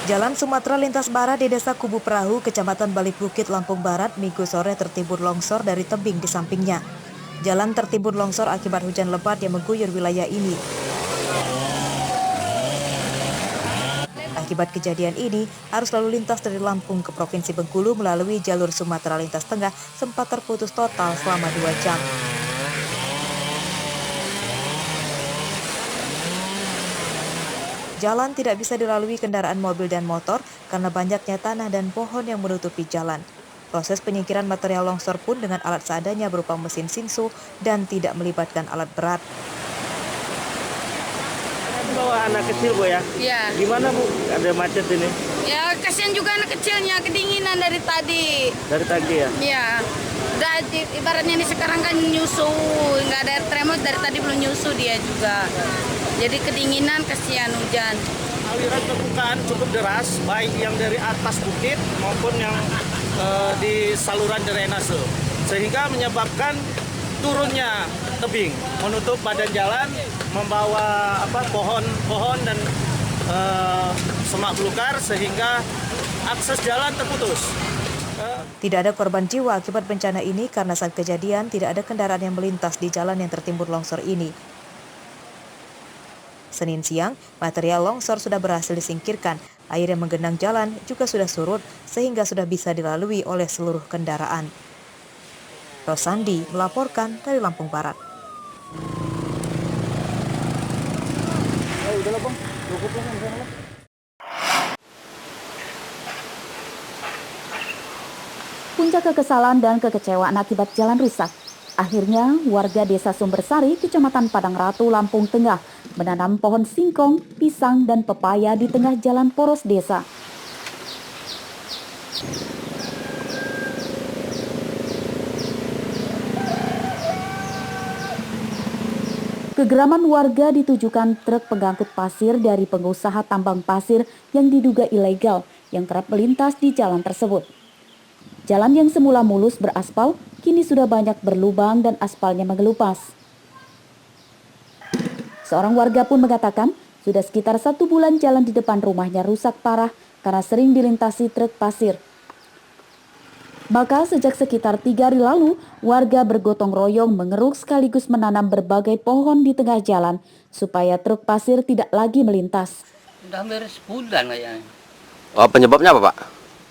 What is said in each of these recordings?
Jalan Sumatera lintas barat di Desa Kubu Perahu, Kecamatan Balik Bukit, Lampung Barat, Minggu sore tertimbun longsor dari tebing di sampingnya. Jalan tertimbun longsor akibat hujan lebat yang mengguyur wilayah ini. Akibat kejadian ini, arus lalu lintas dari Lampung ke Provinsi Bengkulu melalui jalur Sumatera lintas tengah sempat terputus total selama 2 jam. Jalan tidak bisa dilalui kendaraan mobil dan motor karena banyaknya tanah dan pohon yang menutupi jalan. Proses penyingkiran material longsor pun dengan alat seadanya berupa mesin sinsu dan tidak melibatkan alat berat. Bawa anak kecil, Bu, ya? Iya. Gimana, Bu? Ada macet ini? Ya, kasihan juga anak kecilnya, kedinginan dari tadi. Dari tadi ya? Iya. Udah, ibaratnya ini sekarang kan nyusu, nggak ada air tremor, dari tadi belum nyusu dia juga. Jadi kedinginan, kasihan hujan. Aliran permukaan cukup deras, baik yang dari atas bukit maupun yang di saluran drainase. Sehingga menyebabkan turunnya tebing, menutup badan jalan, membawa pohon-pohon dan semak belukar sehingga akses jalan terputus. Tidak ada korban jiwa akibat bencana ini karena saat kejadian tidak ada kendaraan yang melintas di jalan yang tertimbun longsor ini. Senin siang, material longsor sudah berhasil disingkirkan. Air yang menggenang jalan juga sudah surut sehingga sudah bisa dilalui oleh seluruh kendaraan. Rosandi melaporkan dari Lampung Barat. Puncak kekesalan dan kekecewaan akibat jalan rusak. Akhirnya, warga Desa Sumbersari, Kecamatan Padang Ratu, Lampung Tengah, menanam pohon singkong, pisang, dan pepaya di tengah jalan poros desa. Kegeraman warga ditujukan truk pengangkut pasir dari pengusaha tambang pasir yang diduga ilegal yang kerap melintas di jalan tersebut. Jalan yang semula mulus beraspal, kini sudah banyak berlubang dan aspalnya mengelupas. Seorang warga pun mengatakan, sudah sekitar 1 bulan jalan di depan rumahnya rusak parah karena sering dilintasi truk pasir. Maka sejak sekitar 3 hari lalu, warga bergotong royong mengeruk sekaligus menanam berbagai pohon di tengah jalan supaya truk pasir tidak lagi melintas. Udah hampir sebulan kayaknya. Oh, penyebabnya apa, Pak?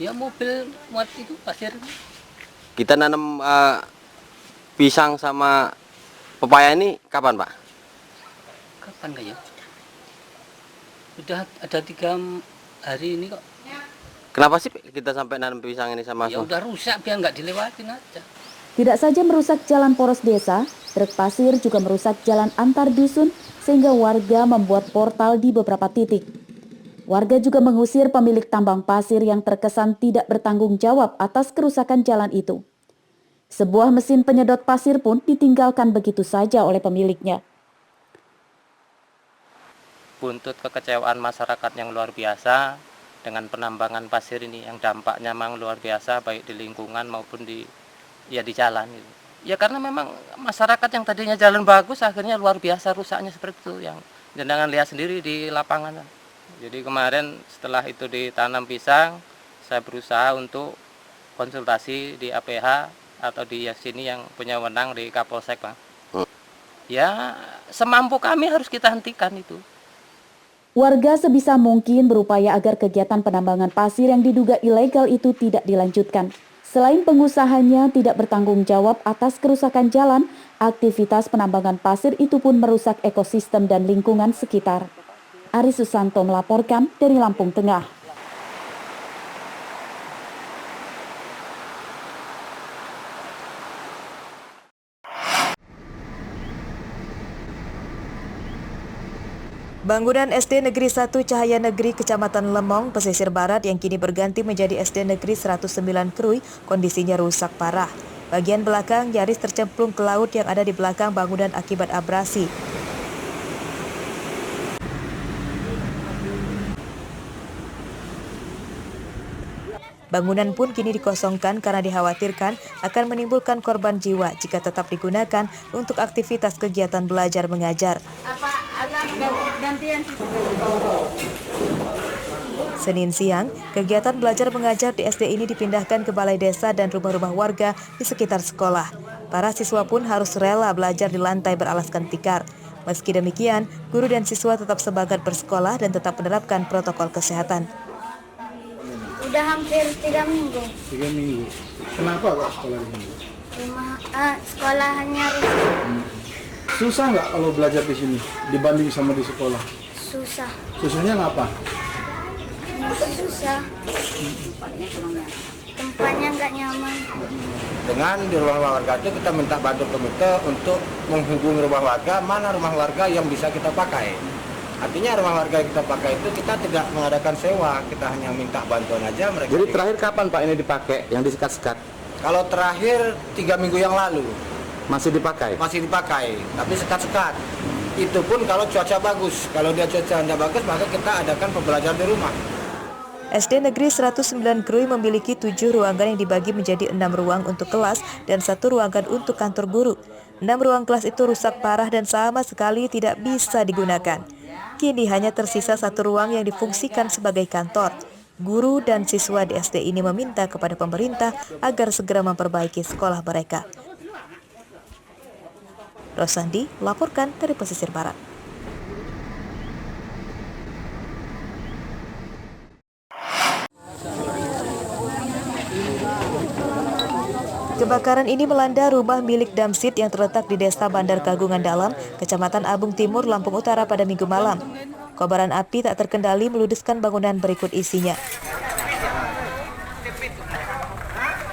Ya mobil muat itu pasir. Kita nanam pisang sama pepaya ini kapan, Pak? Kapan kayak? Udah ada 3 hari ini kok. Kenapa sih kita sampai nanam pisang ini sama? Ya udah rusak biar nggak dilewatin aja. Tidak saja merusak jalan poros desa, truk pasir juga merusak jalan antar dusun sehingga warga membuat portal di beberapa titik. Warga juga mengusir pemilik tambang pasir yang terkesan tidak bertanggung jawab atas kerusakan jalan itu. Sebuah mesin penyedot pasir pun ditinggalkan begitu saja oleh pemiliknya. Buntut kekecewaan masyarakat yang luar biasa dengan penambangan pasir ini yang dampaknya memang luar biasa baik di lingkungan maupun di jalan gitu. Ya karena memang masyarakat yang tadinya jalan bagus akhirnya luar biasa rusaknya seperti itu yang jenengan lihat sendiri di lapangan. Jadi kemarin setelah itu ditanam pisang, saya berusaha untuk konsultasi di APH atau di sini yang punya wewenang di Kapolsek, Bang. Ya semampu kami harus kita hentikan itu. Warga sebisa mungkin berupaya agar kegiatan penambangan pasir yang diduga ilegal itu tidak dilanjutkan. Selain pengusahanya tidak bertanggung jawab atas kerusakan jalan, aktivitas penambangan pasir itu pun merusak ekosistem dan lingkungan sekitar. Ari Susanto melaporkan dari Lampung Tengah. Bangunan SD Negeri 1 Cahaya Negeri Kecamatan Lemong, Pesisir Barat yang kini berganti menjadi SD Negeri 109 Krui, kondisinya rusak parah. Bagian belakang nyaris tercemplung ke laut yang ada di belakang bangunan akibat abrasi. Bangunan pun kini dikosongkan karena dikhawatirkan akan menimbulkan korban jiwa jika tetap digunakan untuk aktivitas kegiatan belajar mengajar. Senin siang, kegiatan belajar mengajar di SD ini dipindahkan ke balai desa dan rumah-rumah warga di sekitar sekolah. Para siswa pun harus rela belajar di lantai beralaskan tikar. Meski demikian, guru dan siswa tetap semangat bersekolah dan tetap menerapkan protokol kesehatan. Udah hampir 3 minggu. 3 minggu. Kenapa kok sekolah di sini? Sekolahnya rusak. Susah nggak kalau belajar di sini dibanding sama di sekolah? Susah. Susahnya ngapa? Susah. Tempatnya nggak nyaman. Dengan di rumah warga itu kita minta bantu komite untuk menghubungi rumah warga, mana rumah warga yang bisa kita pakai. Artinya rumah warga yang kita pakai itu kita tidak mengadakan sewa, kita hanya minta bantuan aja mereka. Jadi terakhir kapan Pak ini dipakai, yang disekat-sekat? Kalau terakhir 3 minggu yang lalu. Masih dipakai? Masih dipakai, tapi sekat-sekat. Itu pun kalau cuaca bagus. Kalau dia cuaca tidak bagus, maka kita adakan pembelajaran di rumah. SD Negeri 109 Krui memiliki 7 ruangan yang dibagi menjadi 6 ruang untuk kelas dan 1 ruangan untuk kantor guru. 6 ruang kelas itu rusak parah dan sama sekali tidak bisa digunakan. Kini hanya tersisa 1 ruang yang difungsikan sebagai kantor. Guru dan siswa di SD ini meminta kepada pemerintah agar segera memperbaiki sekolah mereka. Rosandi laporkan dari pesisir barat. Kebakaran ini melanda rumah milik Damsit yang terletak di Desa Bandar Kagungan Dalam, Kecamatan Abung Timur, Lampung Utara pada Minggu malam. Kobaran api tak terkendali meludeskan bangunan berikut isinya.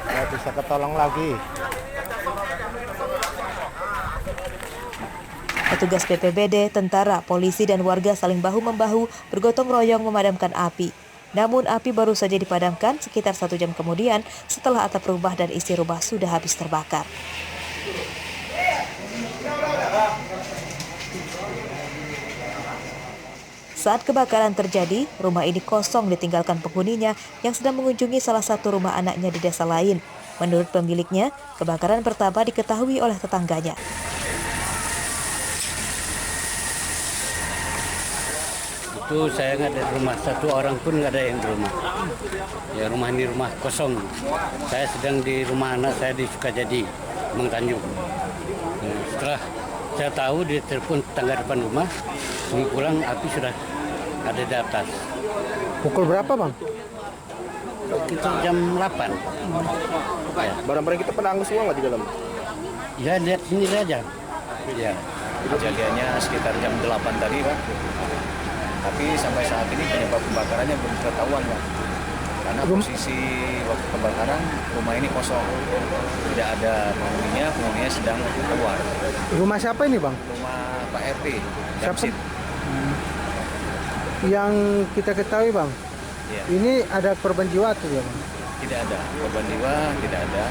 Nggak bisa ketolong lagi. Petugas BPBD, tentara, polisi, dan warga saling bahu-membahu bergotong royong memadamkan api. Namun api baru saja dipadamkan sekitar 1 jam kemudian setelah atap rumah dan isi rumah sudah habis terbakar. Saat kebakaran terjadi, rumah ini kosong ditinggalkan penghuninya yang sedang mengunjungi salah satu rumah anaknya di desa lain. Menurut pemiliknya, kebakaran pertama diketahui oleh tetangganya. Itu saya nggak ada di rumah, 1 orang pun nggak ada yang di rumah. Ya rumah ini rumah kosong. Saya sedang di rumah anak saya di Sukajadi, Mengtanjung. Setelah saya tahu di telepon tetangga depan rumah, pulang api sudah ada di atas. Pukul berapa Bang? Itu jam 8. Ya. Barang-barang kita pada hangus semua nggak di dalam? Ya lihat sini saja. Ya. Kejadiannya sekitar jam 8 tadi Pak. Tapi sampai saat ini penyebab kebakarannya belum ketahuan Pak. Karena posisi waktu kebakaran rumah ini kosong. Tidak ada penghuninya sedang keluar. Rumah siapa ini Bang? Rumah Pak RT, Damsit. Yang kita ketahui Bang, ya. Ini ada korban jiwa tuh ya Bang? Tidak ada, korban jiwa tidak ada.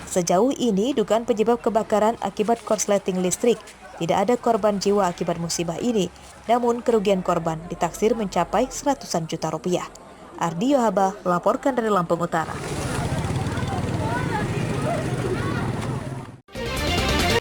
Sejauh ini, dugaan penyebab kebakaran akibat korsleting listrik. Tidak ada korban jiwa akibat musibah ini, namun kerugian korban ditaksir mencapai ratusan juta rupiah. Ardi Yohaba melaporkan dari Lampung Utara.